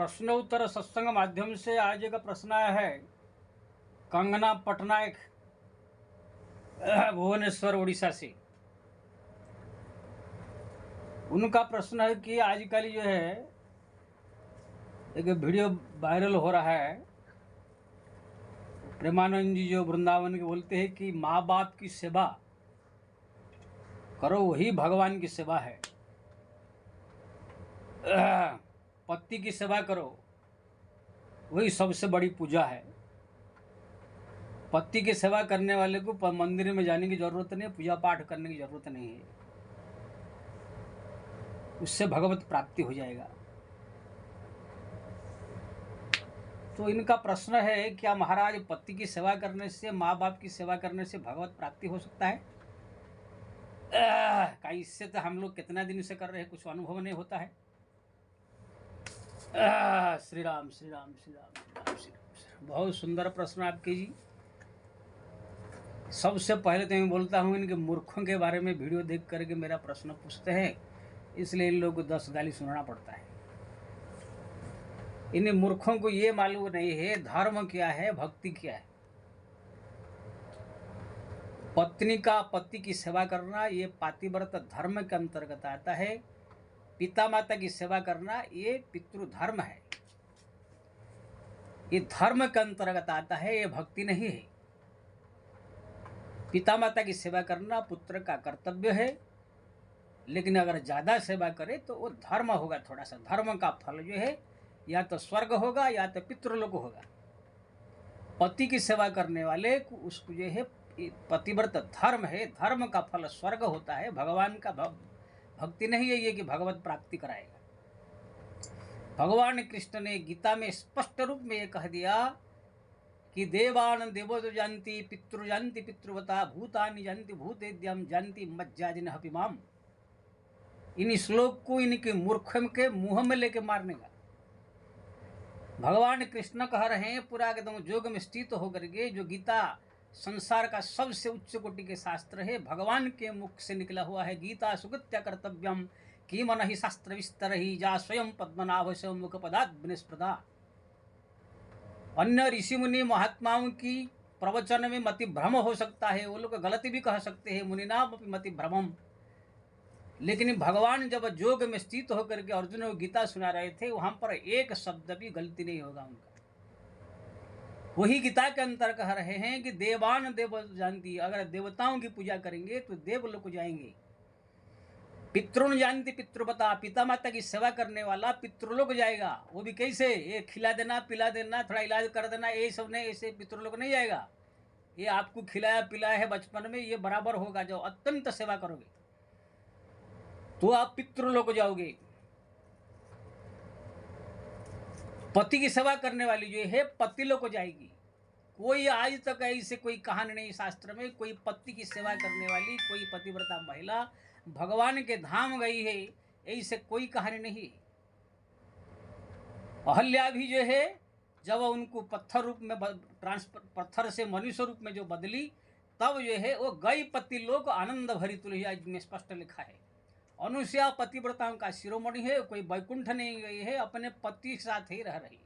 प्रश्नोत्तर सत्संग माध्यम से आज एक प्रश्न आया है। कंगना पटनायक भुवनेश्वर उड़ीसा से। उनका प्रश्न है कि आजकल जो है एक वीडियो वायरल हो रहा है। प्रेमानंद जी जो वृंदावन के बोलते हैं कि माँ बाप की सेवा करो वही भगवान की सेवा है। पति की सेवा करो वही सबसे बड़ी पूजा है। पति की सेवा करने वाले को मंदिर में जाने की जरूरत नहीं, पूजा पाठ करने की जरूरत नहीं है, उससे भगवत प्राप्ति हो जाएगा। तो इनका प्रश्न है, क्या महाराज पति की सेवा करने से, माँ बाप की सेवा करने से भगवत प्राप्ति हो सकता है? कहीं इससे तो हम लोग कितना दिन से कर रहे हैं, कुछ अनुभव नहीं होता है। श्री राम श्री राम श्री राम श्री राम श्री राम। बहुत सुंदर प्रश्न आपके जी। सबसे पहले तो मैं बोलता हूँ, इनके मूर्खों के बारे में वीडियो देख करके मेरा प्रश्न पूछते हैं, इसलिए इन लोगों को 10 गाली सुनाना पड़ता है। इन मूर्खों को ये मालूम नहीं है धर्म क्या है, भक्ति क्या है। पत्नी का पति की सेवा करना ये पातिव्रत धर्म के अंतर्गत आता है। पिता माता की सेवा करना ये पितृधर्म है, ये धर्म के अंतर्गत आता है, ये भक्ति नहीं है। पिता माता की सेवा करना पुत्र का कर्तव्य है, लेकिन अगर ज़्यादा सेवा करे तो वो धर्म होगा। थोड़ा सा धर्म का फल जो है या तो स्वर्ग होगा या तो पितृलोक होगा। पति की सेवा करने वाले को उसको जो है पतिव्रत धर्म है, धर्म का फल स्वर्ग होता है, भगवान का भक्ति नहीं है ये कि भगवत प्राप्ति कराएगा। भगवान कृष्ण ने गीता में स्पष्ट रूप में ये कह दिया कि देवान देवो जानती पितृ जानती पितृवता भूतानि जानती भूतेद्यम जानती मज्जाजिन हपिमाम। इन श्लोक को इनके मूर्ख के मुंह में लेके मारने का भगवान कृष्ण कह रहे हैं। पूरा एकदम योग में स्थित होकर के जो गीता संसार का सबसे उच्च कोटि के शास्त्र है, भगवान के मुख से निकला हुआ है। गीता सुकृत्य कर्तव्यम कि मन ही शास्त्र विस्तर ही जा स्वयं पद्मनाभ से मुख पदात विनिस्पृदा। अन्य ऋषि मुनि महात्माओं की प्रवचन में मति भ्रम हो सकता है, वो लोग गलती भी कह सकते हैं, मुनिनाम मति भ्रमम। लेकिन भगवान जब योग में स्थित होकर के अर्जुन को गीता सुना रहे थे, वहां पर एक शब्द भी गलती नहीं होगा उनका। वही गीता के अंतर कह रहे हैं कि देवान देव जानती, अगर देवताओं की पूजा करेंगे तो देवलोक जाएंगे। पितृन जानती पितृपता, पिता माता की सेवा करने वाला पितृलोक जाएगा। वो भी कैसे? ये खिला देना पिला देना थोड़ा इलाज कर देना ये सब नहीं, ऐसे पितृलोक नहीं जाएगा। ये आपको खिलाया पिलाया है बचपन में, ये बराबर होगा। जो अत्यंत सेवा करोगे तो आप पितृलोक जाओगे। पति की सेवा करने वाली जो है पतिलोक जाएगी। कोई आज तक ऐसे कोई कहानी नहीं शास्त्र में कोई पति की सेवा करने वाली कोई पतिव्रता महिला भगवान के धाम गई है, ऐसे कोई कहानी नहीं। अहल्या भी जो है जब उनको पत्थर रूप में पत्थर से मनुष्य रूप में जो बदली, तब जो है वो गई पति लोक आनंद भरी तुलहिया में स्पष्ट लिखा है। अनुसुईया पतिव्रताओं का शिरोमणि है, कोई वैकुंठ नहीं गई है, अपने पति के साथ ही रह रही।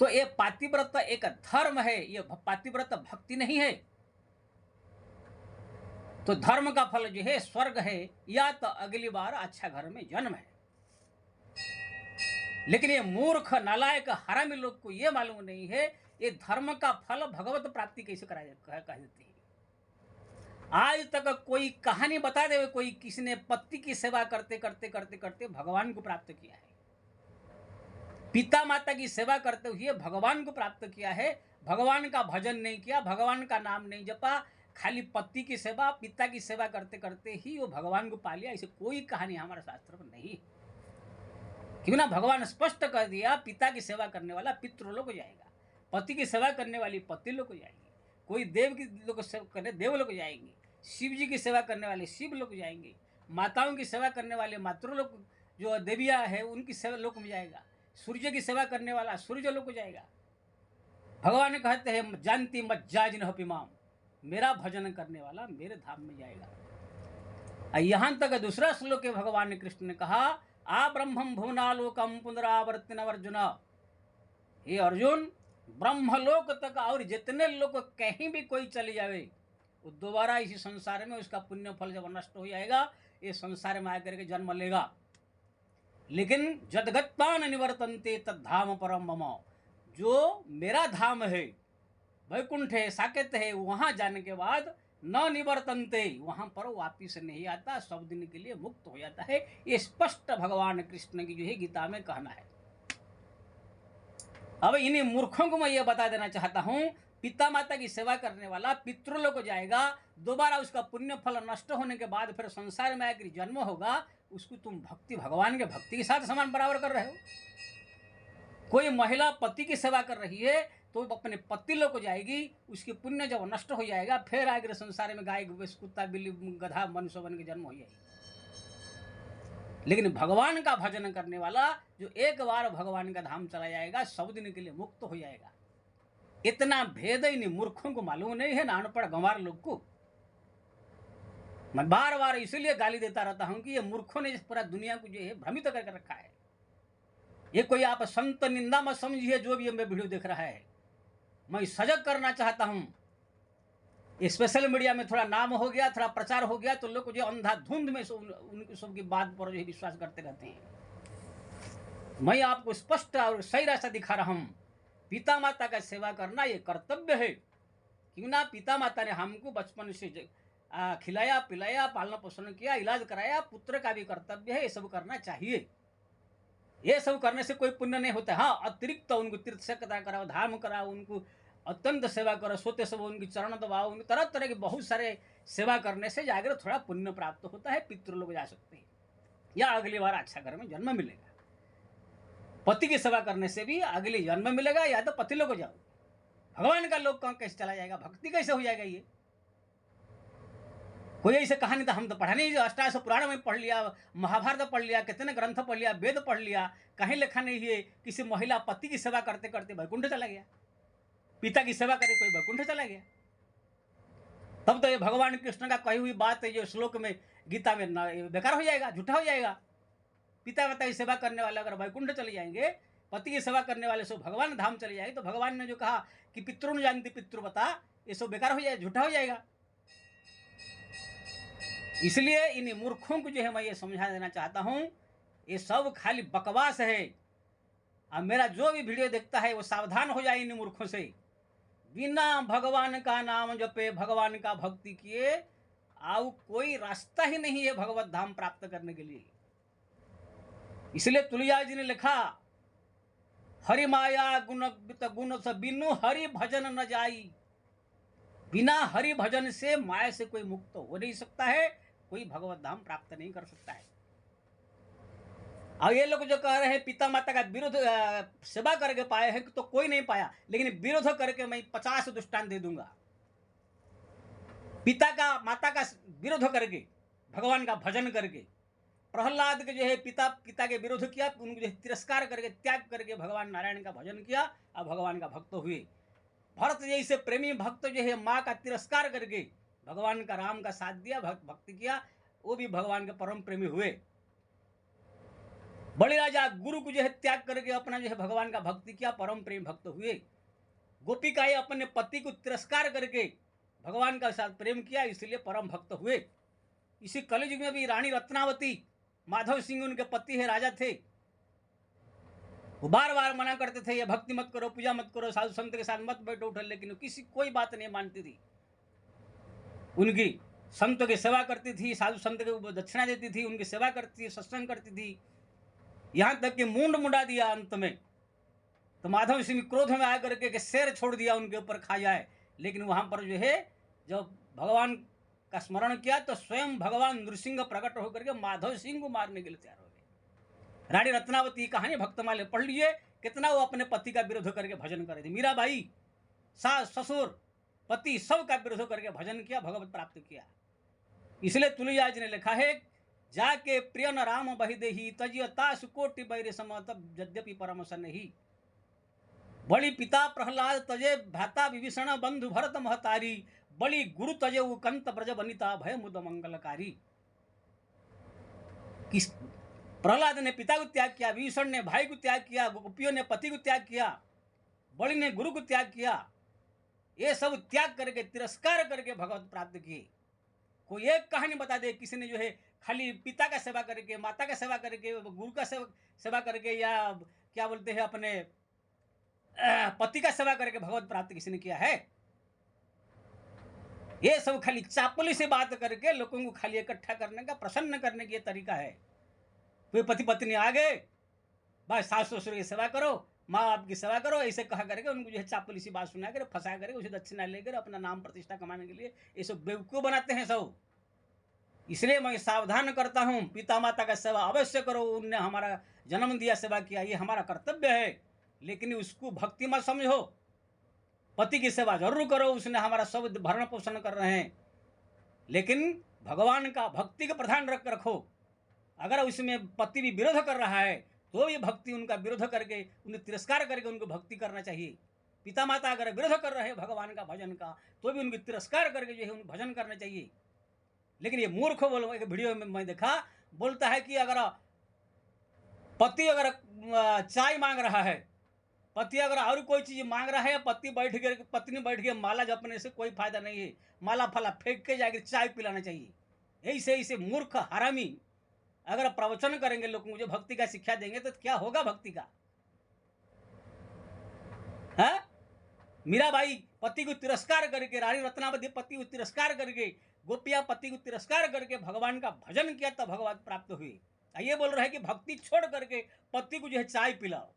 तो ये पातिव्रत एक धर्म है, ये पातिव्रत भक्ति नहीं है। तो धर्म का फल जो है स्वर्ग है या तो अगली बार अच्छा घर में जन्म है। लेकिन ये मूर्ख नालायक हरामी लोग को ये मालूम नहीं है ये धर्म का फल भगवत प्राप्ति कैसे कह देती है। आज तक कोई कहानी बता दे कोई किसी ने पति की सेवा करते करते करते करते भगवान को प्राप्त किया है, पिता माता की सेवा करते हुए भगवान को प्राप्त किया है, भगवान का भजन नहीं किया, भगवान का नाम नहीं जपा, खाली पति की सेवा पिता की सेवा करते करते ही वो भगवान को पा लिया, ऐसे कोई कहानी हमारे शास्त्र में नहीं। क्यों ना भगवान स्पष्ट कर दिया पिता की सेवा करने वाला पितृलोक जाएगा, पति की सेवा करने वाली पतिलोक जाएगी, कोई देव की लोग करने देवलोक जाएंगे, शिव जी की सेवा करने वाले शिव लोक जाएंगे, माताओं की सेवा करने वाले मातृलोक जो देवियाँ है उनकी सेवा लोक में जाएगा, सूर्य की सेवा करने वाला सूर्य लोक जाएगा। भगवान कहते हैं जानती मज्जाजिन हपिमाम, मेरा भजन करने वाला मेरे धाम में जाएगा। यहाँ तक दूसरा श्लोक भगवान कृष्ण ने कहा आ ब्रह्मम भुवनालोकम पुनरावर्तिन अर्जुन। हे अर्जुन, ब्रह्मलोक तक और जितने लोग कहीं भी कोई चले जावे, वो दोबारा इसी संसार में उसका पुण्य फल जब नष्ट हो जाएगा, ये संसार में आकर के जन्म लेगा। लेकिन जदगत्तान निवर्तन्ते तद्धाम परम मम, जो मेरा धाम है, वैकुंठ है, साकेत है, वहां जाने के बाद न निवर्तन्ते, वहां पर वापिस नहीं आता, सब दिन के लिए मुक्त हो जाता है। ये स्पष्ट भगवान कृष्ण की जो है गीता में कहना है। अब इन्हीं मूर्खों को मैं ये बता देना चाहता हूं, पिता माता की सेवा करने वाला पितृलोक को जाएगा, दोबारा उसका पुण्य फल नष्ट होने के बाद फिर संसार में आकर जन्म होगा, उसको तुम भक्ति, भगवान के भक्ति के साथ समान बराबर कर रहे हो। कोई महिला पति की सेवा कर रही है तो अपने पति लोग को जाएगी, उसकी पुण्य जब नष्ट हो जाएगा, फिर आगे संसार में गाय कुत्ता बिल्ली गधा मनुष्य बन के जन्म हो जाएगी। लेकिन भगवान का भजन करने वाला जो एक बार भगवान का धाम चला जाएगा, सब दिन के लिए मुक्त हो जाएगा। इतना भेद इन मूर्खों को मालूम नहीं है, ना अनपढ़ गंवार लोग को। मैं बार बार इसलिए गाली देता रहता हूं कि ये मूर्खों ने पूरा दुनिया को जो है भ्रमित करके रखा है। ये कोई आप संत निंदा मत समझिए, जो भी मैं वीडियो देख रहा है, मैं सजग करना चाहता हूं। स्पेशल मीडिया में थोड़ा नाम हो गया, थोड़ा प्रचार हो गया, तो लोग जो अंधाधुंध में उनकी सबकी बात पर जो विश्वास करते रहते हैं। मैं आपको स्पष्ट और सही रास्ता दिखा रहा हूं। पिता माता का सेवा करना ये कर्तव्य है। क्यों ना, पिता माता ने हमको बचपन से खिलाया पिलाया, पालना पोषण किया, इलाज कराया, पुत्र का भी कर्तव्य है, ये सब करना चाहिए। ये सब करने से कोई पुण्य नहीं होता। हाँ, अतिरिक्त उनको तीर्थ से कराओ, धाम कराओ, उनको अत्यंत सेवा करो, सोते सब उनकी चरण दबाओ, उनकी तरह तरह के बहुत सारे सेवा करने से जाकर थोड़ा पुण्य प्राप्त होता है, पितृ लोग जा सकते हैं, या अगली बार अच्छा घर में जन्म मिलेगा। पति की सेवा करने से भी अगले जन्म मिलेगा, या तो पति लोग जाओ। भगवान का लोग कहाँ कैसे चला जाएगा, भक्ति कैसे हो जाएगा? ये कोई ऐसे कहानी तो हम तो पढ़ा नहीं, जो अष्टादश पुराण में पढ़ लिया, महाभारत पढ़ लिया, कितने ग्रंथ पढ़ लिया, वेद पढ़ लिया, कहीं लिखा नहीं है किसी महिला पति की सेवा करते करते वैकुंठ चला गया, पिता की सेवा करे कोई वैकुंठ चला गया। तब तो ये भगवान कृष्ण का कही हुई बात है जो श्लोक में गीता में बेकार हो जाएगा, झूठा हो जाएगा। पिता माता की सेवा करने वाले अगर वैकुंठ चले जाएंगे, पति की सेवा करने वाले सब भगवान धाम चले जाएंगे, तो भगवान ने जो कहा कि पितृन जानती पितृ बता, ये सब बेकार हो जाएगा, झूठा हो जाएगा। इसलिए इन मूर्खों को जो है मैं ये समझा देना चाहता हूं, ये सब खाली बकवास है। अब मेरा जो भी वीडियो देखता है वो सावधान हो जाए इन मूर्खों से। बिना भगवान का नाम जपे, भगवान का भक्ति किए, आओ कोई रास्ता ही नहीं है भगवत धाम प्राप्त करने के लिए। इसलिए तुलसीदास जी ने लिखा, हरि माया गुण गुण से बिनु हरि भजन न जाई। बिना हरि भजन से माया से कोई मुक्त हो नहीं सकता है, कोई भगवत धाम प्राप्त नहीं कर सकता है। अब ये लोग जो कह रहे हैं पिता माता का विरोध सेवा करके पाए हैं, तो कोई नहीं पाया, लेकिन विरोध करके मैं 50 दृष्टांत दे दूंगा। पिता का माता का विरोध करके, भगवान का भजन करके, प्रहलाद के जो है पिता के विरोध किया, उनको जो तिरस्कार करके, त्याग करके भगवान नारायण का भजन किया और भगवान का भक्त हुए। भरत जैसे प्रेमी भक्त जो है माँ का तिरस्कार करके भगवान का राम का साथ दिया, भक्ति किया, वो भी भगवान के परम प्रेमी हुए। बड़े राजा गुरु को जो है त्याग करके अपना जो है भगवान का भक्ति किया, परम प्रेम भक्त हुए। गोपिकाएं अपने पति को तिरस्कार करके भगवान का साथ प्रेम किया, इसलिए परम भक्त हुए। इसी कलयुग में भी रानी रत्नावती, माधव सिंह उनके पति है, राजा थे, वो बार बार मना करते थे, ये भक्ति मत करो, पूजा मत करो, साधु संत के साथ मत बैठो उठो, लेकिन किसी कोई बात नहीं मानती थी उनकी। संतों की सेवा करती थी, साधु संत को दक्षिणा देती थी, उनकी सेवा करती थी, सत्संग करती थी, यहां तक कि मुंड मुंडा दिया अंत में। तो माधव सिंह क्रोध में आकर के शेर छोड़ दिया उनके ऊपर खा जाए। लेकिन वहां पर जो है जब भगवान का स्मरण किया तो स्वयं भगवान नृसिंह प्रकट होकर के माधव सिंह को मारने के लिए तैयार हो गए। रानी रत्नावती की कहानी भक्तमाले पढ़ लीजिए, कितना वो अपने पति का विरोध करके भजन करे थी। मीराबाई, सास ससुर पति सब का विरोध करके भजन किया, भगवत प्राप्त किया। इसलिए तुलसीदास जी ने लिखा है, जाके प्रिय न राम बहिदेही, तजिय तास कोटि बैर सम तब यद्यपि परम सनहि। बड़ी पिता प्रहलाद तजे भ्राता विभीषण, बंधु भरत महतारी, बड़ी गुरु तजे कंत ब्रज बनिता, भय मुद मंगलकारी। किस प्रहलाद ने पिता को त्याग किया, विभीषण ने भाई को त्याग किया, गोपियों ने पति को त्याग किया, बलि ने गुरु को त्याग किया। ये सब त्याग करके, तिरस्कार करके भगवत प्राप्त किए। कोई एक कहानी बता दे किसी ने जो है खाली पिता का सेवा करके, माता का सेवा करके, गुरु का सेवा करके, या क्या बोलते हैं अपने पति का सेवा करके भगवत प्राप्ति किसी ने किया है? ये सब खाली चापली से बात करके लोगों को खाली इकट्ठा करने का, प्रसन्न करने की ये तरीका है। कोई पति पत्नी आ गए, बस सास ससुर की सेवा करो, माँ बाप की सेवा करो, ऐसे कहा करके उनको जो है चापली सी बात सुना कर फंसा करके उसे दक्षिणा लेकर अपना नाम प्रतिष्ठा कमाने के लिए ये सब बेवकूफ बनाते हैं सब। इसलिए मैं सावधान करता हूँ, पिता माता का सेवा अवश्य करो, उनने हमारा जन्म दिया, सेवा किया, ये हमारा कर्तव्य है, लेकिन उसको भक्ति मत समझो। पति की सेवा जरूर करो, उसने हमारा सब भरण पोषण कर रहे हैं, लेकिन भगवान का भक्ति का प्रधान रखो। अगर उसमें पति भी विरोध कर रहा है तो ये भक्ति उनका विरोध करके, उन्हें तिरस्कार करके उनको भक्ति करना चाहिए। पिता माता अगर विरोध कर रहे हैं भगवान का भजन का, तो भी उनकी तिरस्कार करके जो है उन्हें भजन करना चाहिए। लेकिन ये मूर्ख बोलो, एक वीडियो में मैं देखा, बोलता है कि अगर पति अगर चाय मांग रहा है, पति अगर और कोई चीज मांग रहा है, पत्नी बैठ के माला जपने से कोई फायदा नहीं है, माला फला फेंक के जाकर चाय पिलाना चाहिए। ऐसे मूर्ख हरामी अगर प्रवचन करेंगे, लोग मुझे भक्ति का शिक्षा देंगे तो क्या होगा भक्ति का? है मीराबाई पति को तिरस्कार करके, रानी रत्नावती पति को तिरस्कार करके, गोपिया पति को तिरस्कार करके भगवान का भजन किया तब भगवान प्राप्त हुई। ये बोल रहे हैं कि भक्ति छोड़ करके पति को जो है चाय पिलाओ।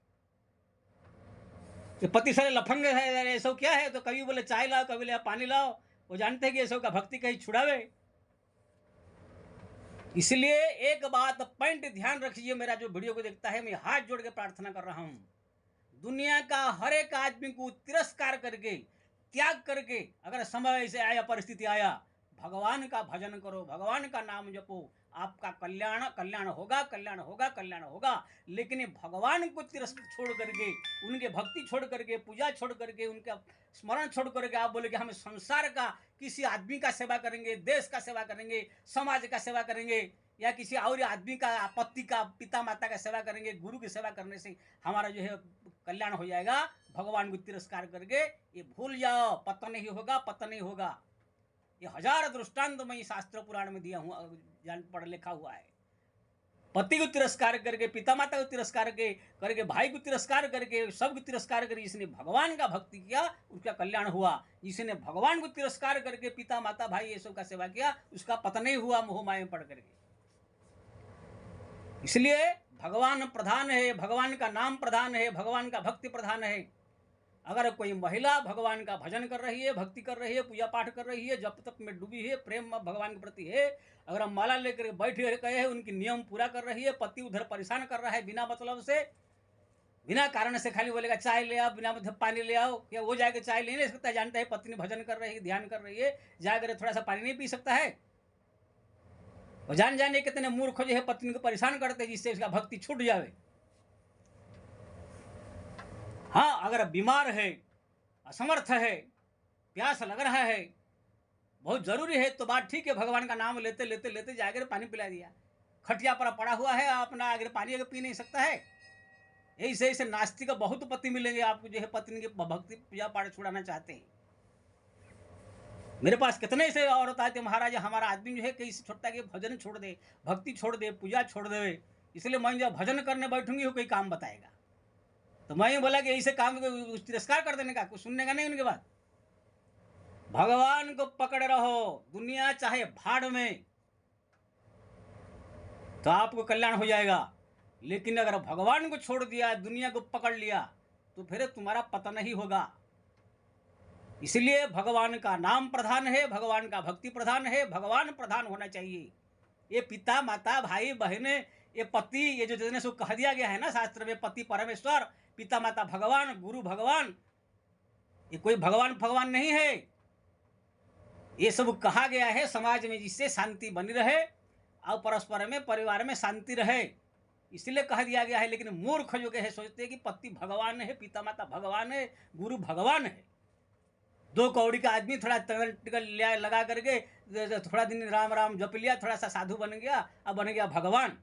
तो पति सारे लफंगे है, ये सब क्या है? तो कभी बोले चाय लाओ, कभी बोले पानी लाओ। वो जानते हैं कि ये सब का भक्ति कहीं छुड़ावे। इसलिए एक बात पॉइंट ध्यान रखिए, मेरा जो वीडियो को देखता है, मैं हाथ जोड़ के प्रार्थना कर रहा हूं, दुनिया का हर एक आदमी को तिरस्कार करके, त्याग करके, अगर समय ऐसे आया, परिस्थिति आया, भगवान का भजन करो, भगवान का नाम जपो, आपका कल्याण होगा, कल्याण होगा, कल्याण होगा। लेकिन भगवान को छोड़ करके, उनके भक्ति छोड़ करके, पूजा छोड़ करके, उनका स्मरण छोड़ करके आप बोले कि हम संसार का किसी आदमी का सेवा करेंगे, देश का सेवा करेंगे, समाज का सेवा करेंगे, या किसी और आदमी का, पति का, पिता माता का सेवा करेंगे, गुरु की सेवा करने से हमारा जो है कल्याण हो जाएगा, भगवान को तिरस्कार करके ये भूल जाओ, पतन नहीं होगा, पतन नहीं होगा। ये हजार दृष्टांत मैं शास्त्र पुराण में दिया हूँ, जान पढ़ लिखा हुआ है। पति को तिरस्कार करके, पिता माता को तिरस्कार करके, भाई को तिरस्कार करके, सबको तिरस्कार करके जिसने भगवान का भक्ति किया उसका कल्याण हुआ। जिसने भगवान को तिरस्कार करके पिता माता भाई ये सब का सेवा किया उसका पतन नहीं हुआ मोह माया में पड़ करके। इसलिए भगवान प्रधान है, भगवान का नाम प्रधान है, भगवान का भक्ति प्रधान है। अगर कोई महिला भगवान का भजन कर रही है, भक्ति कर रही है, पूजा पाठ कर रही है, जप तप में डूबी है, प्रेम भगवान के प्रति है, अगर हम माला लेकर बैठ गए हैं, उनकी नियम पूरा कर रही है, पति उधर परेशान कर रहा है बिना मतलब से, बिना कारण से खाली बोलेगा चाय ले आओ, बिना मतलब पानी ले आओ, या वो जाकर चाय ले नहीं सकता, जानता है पत्नी भजन कर रही है, ध्यान कर रही है, जाकर थोड़ा सा पानी नहीं पी सकता है। और जाने कितने मूर्ख जो है पत्नी को परेशान करते हैं जिससे उसका भक्ति छूट जाए। हाँ, अगर बीमार है, असमर्थ है, प्यास लग रहा है, बहुत जरूरी है, तो बात ठीक है, भगवान का नाम लेते लेते लेते जाकर पानी पिला दिया। खटिया पर पड़ा हुआ है, अपना अगर पानी अगर पी नहीं सकता है। ऐसे नास्तिक बहुत पति मिलेंगे आपको जो है पत्नी की भक्ति पूजा पाठ छुड़ाना चाहते हैं। मेरे पास कितने ऐसे औरत आते, महाराज हमारा आदमी जो है कहीं से छोड़ता है, भजन छोड़ दे, भक्ति छोड़ दे, पूजा छोड़ दे, इसलिए मैं जब भजन करने बैठूंगी वो कोई काम बताएगा। तो मैं बोला कि ऐसे काम को तिरस्कार कर देने का, कुछ सुनने का नहीं उनके बाद। भगवान को पकड़ रहो, दुनिया चाहे भाड़ में, तो आपको कल्याण हो जाएगा। लेकिन अगर भगवान को छोड़ दिया, दुनिया को पकड़ लिया, तो फिर तुम्हारा पतन नहीं होगा। इसलिए भगवान का नाम प्रधान है, भगवान का भक्ति प्रधान है, भगवान प्रधान होना चाहिए। ये पिता माता भाई बहने, ये पति, ये जो जितने सो कह दिया गया है ना शास्त्र में, पति परमेश्वर, पिता माता भगवान, गुरु भगवान, ये कोई भगवान नहीं है। ये सब कहा गया है समाज में जिससे शांति बनी रहे और परस्पर में, परिवार में शांति रहे, इसलिए कह दिया गया है। लेकिन मूर्ख जो है सोचते हैं कि पति भगवान है, पिता माता भगवान है, गुरु भगवान है। 2 कौड़ी का आदमी थोड़ा टिकल लगा करके थोड़ा दिन राम राम जप लिया, थोड़ा सा साधु बन गया, अब बन गया भगवान।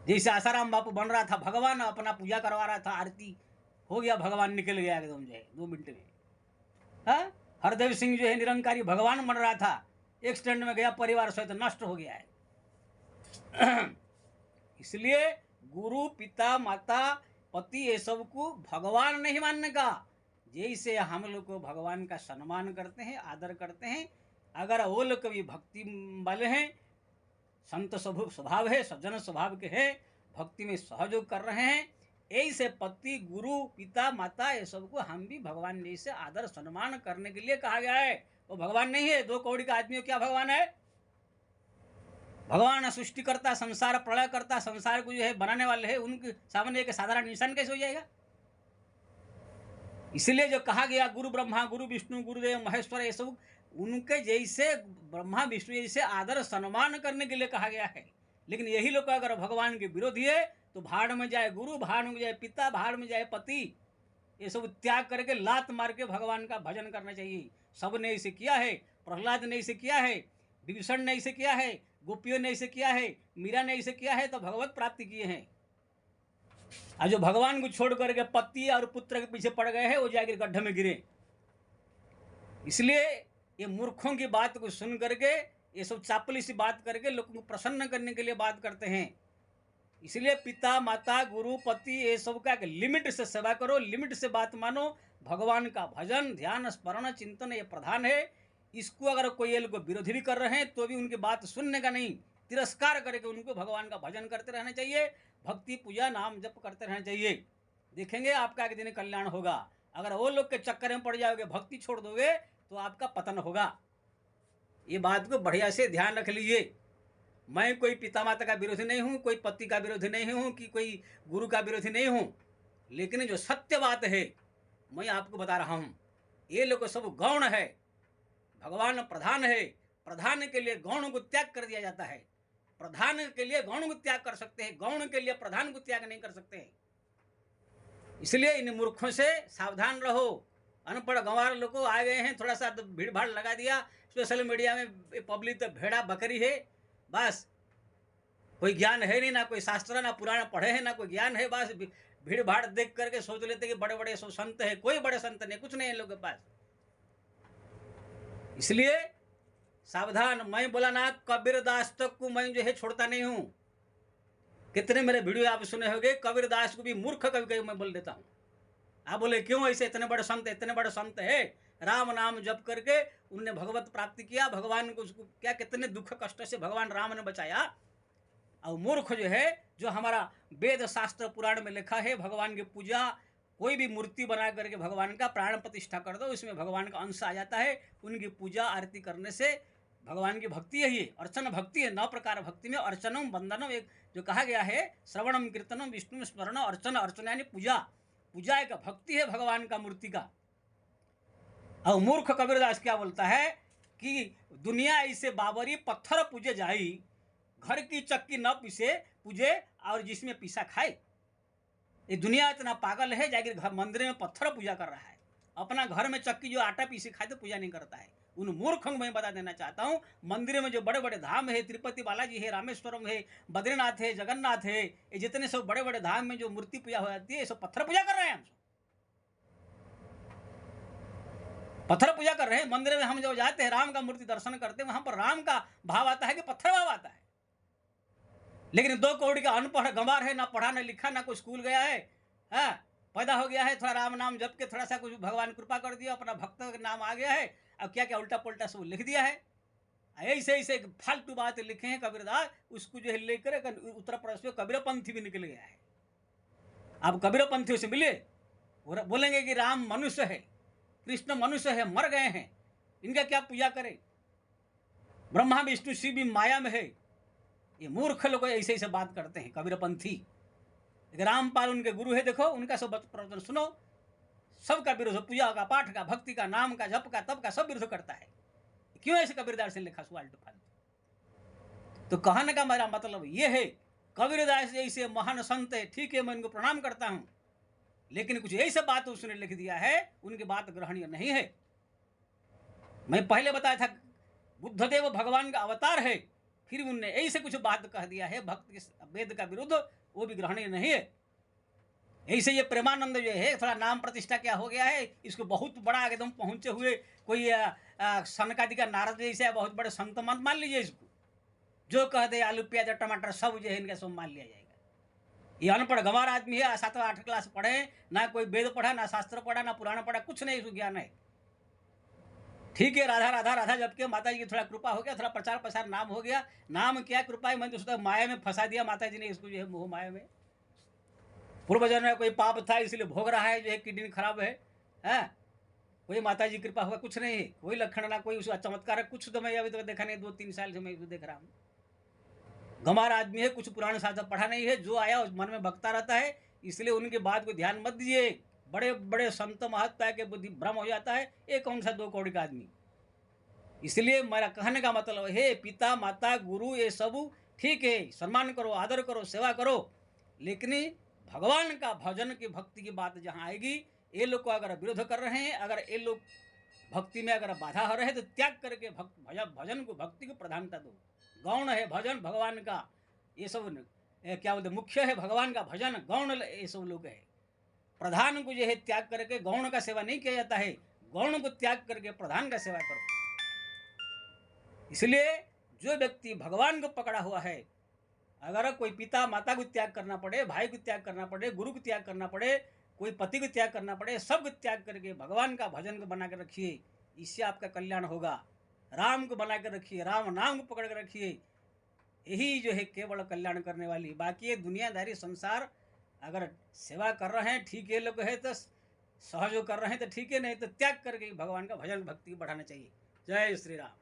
जैसे आसाराम बापू बन रहा था भगवान, अपना पूजा करवा रहा था, आरती हो गया, भगवान निकल गया एकदम जो है 2 मिनट में। हाँ, हरदेव सिंह जो है निरंकारी भगवान बन रहा था, एक्सीडेंट में गया, परिवार सहित नष्ट हो गया है। इसलिए गुरु पिता माता पति ये सब को भगवान नहीं मानने का। जैसे हम लोग को भगवान का सम्मान करते हैं, आदर करते हैं, अगर वो लोग कभी भक्ति वाले हैं, संत स्वभाव है, सज्जन स्वभाव के हैं, भक्ति में सहयोग कर रहे हैं, ऐसे पति गुरु पिता माता ये सबको हम भी भगवान जैसे आदर सम्मान करने के लिए कहा गया है। वो भगवान नहीं है, 2 कौड़ी का आदमी क्या भगवान है? भगवान सृष्टि करता, संसार प्रलय करता, संसार को जो है बनाने वाले है, उनके सामने एक साधारण इंसान कैसे हो जाएगा? इसलिए जो कहा गया गुरु ब्रह्मा गुरु विष्णु गुरुदेव महेश्वर, ये सब उनके जैसे ब्रह्मा विष्णु जैसे आदर सम्मान करने के लिए कहा गया है। लेकिन यही लोग अगर भगवान के विरोधी है तो भाड़ में जाए गुरु, भाड़ में जाए पिता, भाड़ में जाए पति, ये सब त्याग करके लात मार के भगवान का भजन करना चाहिए। सब ने इसे किया है, प्रहलाद ने इसे किया है, विभीषण ने इसे किया है, गोपियों ने इसे किया है, मीरा ने इसे किया है, तो भगवत प्राप्ति किए हैं। और जो भगवान को छोड़ करके पति और पुत्र के पीछे पड़ गए हैं, वो जाकर गड्ढे में गिरे। इसलिए ये मूर्खों की बात को सुन करके, ये सब चापली सी बात करके लोगों को प्रसन्न करने के लिए बात करते हैं। इसलिए पिता माता गुरु पति ये सब का लिमिट से सेवा करो, लिमिट से बात मानो। भगवान का भजन ध्यान स्मरण चिंतन ये प्रधान है। इसको अगर कोई ये लोग विरोधी भी कर रहे हैं तो भी उनकी बात सुनने का नहीं, तिरस्कार करके उनको भगवान का भजन करते रहना चाहिए, भक्ति पूजा नाम जप करते रहना चाहिए। देखेंगे आपका एक दिन कल्याण होगा। अगर वो लोग के चक्कर में पड़ जाओगे, भक्ति छोड़ दोगे, तो आपका पतन होगा। ये बात को बढ़िया से ध्यान रख लीजिए। मैं कोई पिता माता का विरोधी नहीं हूँ, कोई पति का विरोधी नहीं हूँ, कि कोई गुरु का विरोधी नहीं हूँ, लेकिन जो सत्य बात है मैं आपको बता रहा हूँ। ये लोग सब गौण है, भगवान प्रधान है, प्रधान के लिए गौण को त्याग कर दिया जाता है। प्रधान के लिए गौण को त्याग कर सकते हैं, गौण के लिए प्रधान को त्याग नहीं कर सकते। इसलिए इन मूर्खों से सावधान रहो। अनपढ़ गंवार लोग आ गए हैं, थोड़ा सा भीड़ भाड़ लगा दिया सोशल मीडिया में, पब्लिक तो भेड़ा बकरी है, बस कोई ज्ञान है नहीं, ना कोई शास्त्र ना पुराण पढ़े हैं, ना कोई ज्ञान है, बस भीड़ भाड़ देख करके सोच लेते कि बड़े बड़े संत है। कोई बड़े संत नहीं, कुछ नहीं है लोगों के पास। इसलिए सावधान। मैं बोला ना, कबीरदास तक को मैं जो है छोड़ता नहीं हूँ। कितने मेरे वीडियो आप सुने होंगे, कबीरदास को भी मूर्ख कभी कभी मैं बोल देता हूँ। आप बोले क्यों ऐसे? इतने बड़े संत है, राम नाम जप करके उनने भगवत प्राप्ति किया, भगवान को उसको क्या कितने दुख कष्ट से भगवान राम ने बचाया। और मूर्ख जो है, जो हमारा वेद शास्त्र पुराण में लिखा है, भगवान की पूजा कोई भी मूर्ति बना करके भगवान का प्राण प्रतिष्ठा कर दो, इसमें भगवान का अंश आ जाता है। उनकी पूजा आरती करने से भगवान की भक्ति है, ये अर्चन भक्ति है। 9 प्रकार भक्ति में अर्चनम वंदनम एक जो कहा गया है, श्रवणम कीर्तनम विष्णु स्मरण अर्चन, अर्चन यानी पूजा। पूजा एक भक्ति है भगवान का मूर्ति का। और मूर्ख कबीरदास क्या बोलता है कि दुनिया ऐसे बाबरी पत्थर पूजे जाई, घर की चक्की न पीसे पूजे और जिसमें पीसा खाए। ये दुनिया इतना पागल है, जाकर घर मंदिर में पत्थर पूजा कर रहा है, अपना घर में चक्की जो आटा पीसे खाए तो पूजा नहीं करता है। उन मूर्खों को मैं बता देना चाहता हूँ, मंदिर में जो बड़े बड़े धाम है, तिरुपति बालाजी है, रामेश्वरम है, बद्रीनाथ है, जगन्नाथ है, ये जितने सब बड़े बड़े धाम में जो मूर्ति पूजा हो जाती है, ये सब पत्थर पूजा कर रहे हैं। हम पत्थर पूजा कर रहे हैं। मंदिर में हम जब जाते हैं, राम का मूर्ति दर्शन करते हैं, वहां पर राम का भाव आता है कि पत्थर भाव आता है। लेकिन 2 कौड़ी का अनपढ़ गंवार है, ना पढ़ा ना लिखा, ना कोई स्कूल गया है, पैदा हो गया है, थोड़ा राम नाम जप के थोड़ा सा कुछ भगवान कृपा कर दिया, अपना भक्त का नाम आ गया है, अब क्या क्या उल्टा पुल्टा सब लिख दिया है। ऐसे ऐसे फालतू बात लिखे हैं कबीरदास, उसको जो है लेकर उत्तर प्रदेश में कबीरपंथी भी निकल गया है। आप कबीरपंथियों से मिले, बोलेंगे कि राम मनुष्य है, कृष्ण मनुष्य है, मर गए हैं, इनका क्या पूजा करें, ब्रह्मा विष्णु शिव भी माया में है। ये मूर्ख लोग ऐसे ऐसे बात करते हैं कबीरपंथी। रामपाल उनके गुरु है, देखो उनका सब प्रवचन सुनो, सबका विरोध, पूजा का, पाठ का, भक्ति का, नाम का, जप का, तप का सब विरोध करता है। क्यों ऐसे कबीरदास ने लिखा सुआल्टू फालतू? तो कहने का मेरा मतलब ये है, कबीरदास जैसे महान संत है, ठीक है, मैं उनको प्रणाम करता हूं, लेकिन कुछ ऐसे बात उसने लिख दिया है, उनकी बात ग्रहणीय नहीं है। मैं पहले बताया था, बुद्धदेव भगवान का अवतार है, फिर उनने ऐसे कुछ बात कह दिया है भक्त के वेद का विरुद्ध, वो भी ग्रहणीय नहीं है। ऐसे ये प्रेमानंद जो है थोड़ा नाम प्रतिष्ठा क्या हो गया है, इसको बहुत बड़ा एकदम पहुंचे हुए कोई सनकादि का नारद जैसे बहुत बड़े संत मत मान लीजिए इसको। जो कह दे आलू प्याज और टमाटर सब जो है इनका सब मान लिया जाएगा। ये अनपढ़ गंवार आदमी है, 7वीं 8वीं क्लास पढ़े, ना कोई वेद पढ़ा, ना शास्त्र पढ़ा, ना पुराण पढ़ा, कुछ नहीं इसको ज्ञान है। ठीक है, राधा राधा राधा जब के माता जी की थोड़ा कृपा हो गया, थोड़ा प्रचार प्रसार नाम हो गया, नाम क्या कृपा है, मैंने तो माया में फंसा दिया माता जी ने इसको जो है मोह माया में। पूर्व जन्म में कोई पाप था इसलिए भोग रहा है, जो है किडनी खराब है, कोई माता जी कृपा हुआ कुछ नहीं है, कोई लक्षण ना कोई उसका चमत्कार है कुछ, तो मैं अभी तक देखा नहीं, 2-3 साल से मैं इसको देख रहा हूँ। गंवार आदमी है, कुछ पुराण शास्त्र पढ़ा नहीं है, जो आया उस मन में भगता रहता है, इसलिए उनके बात को ध्यान मत दीजिए। बड़े बड़े संत महत्ता है कि बुद्धि भ्रम हो जाता है, ये कौन सा 2 कौड़ी का आदमी। इसलिए मेरा कहने का मतलब है, पिता माता गुरु ये सब ठीक है, सम्मान करो, आदर करो, सेवा करो, लेकिन भगवान का भजन की भक्ति की बात जहाँ आएगी, ये लोग को अगर विरोध कर रहे हैं, अगर ये लोग भक्ति में अगर बाधा हो रहे हैं, तो त्याग करके भजन को भक्ति को प्रधानता दो। गौण है भजन भगवान का, ये सब क्या बोलते मुख्य है भगवान का भजन, गौण ये सब लोग है। प्रधान को जो है त्याग करके गौण का सेवा नहीं किया जाता है, गौण को त्याग करके प्रधान का सेवा करो। इसलिए जो व्यक्ति भगवान को पकड़ा हुआ है, अगर कोई पिता माता को त्याग करना पड़े, भाई को त्याग करना पड़े, गुरु को त्याग करना पड़े, कोई पति को त्याग करना पड़े, सबको त्याग करके भगवान का भजन को बना कर रखिए, इससे आपका कल्याण होगा। राम को बना कर रखिए, राम नाम को पकड़ कर रखिए, यही जो है केवल कल्याण करने वाली। बाकी ये दुनियादारी संसार अगर सेवा कर रहे हैं ठीक है, लोग है तो सहयोग कर रहे हैं तो ठीक है, नहीं तो त्याग करके भगवान का भजन भक्ति बढ़ाना चाहिए। जय श्री राम।